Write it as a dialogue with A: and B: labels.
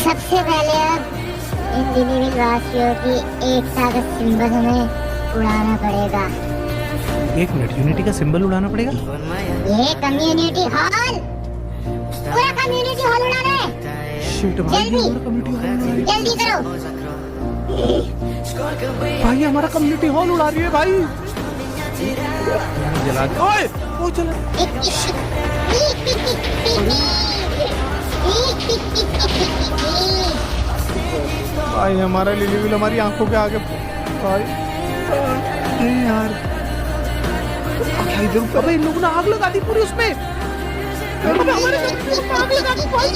A: सबसे पहले अब इन दिल्लीवासियों की एकता का सिंबल हमें उड़ाना पड़ेगा।
B: एक मिनट, यूनिटी का सिंबल उड़ाना पड़ेगा?
A: ये कम्युनिटी हॉल, पूरा कम्युनिटी हॉल उड़ाना है।
B: शिट भाई,
A: जल्दी।
B: हमारा कम्युनिटी हॉल
A: जल्दी करो।
B: भाई, हमारा कम्युनिटी हॉल उड़ा रही है भाई। जला दे। ओए वो चला। भाई हमारा लिली विल हमारी आंखों के आगे। भाई नहीं यार, क्या इधर? अबे इन लोगों ने आग लगा दी पूरी उसमें। अबे हमारे आग लगा दी भाई।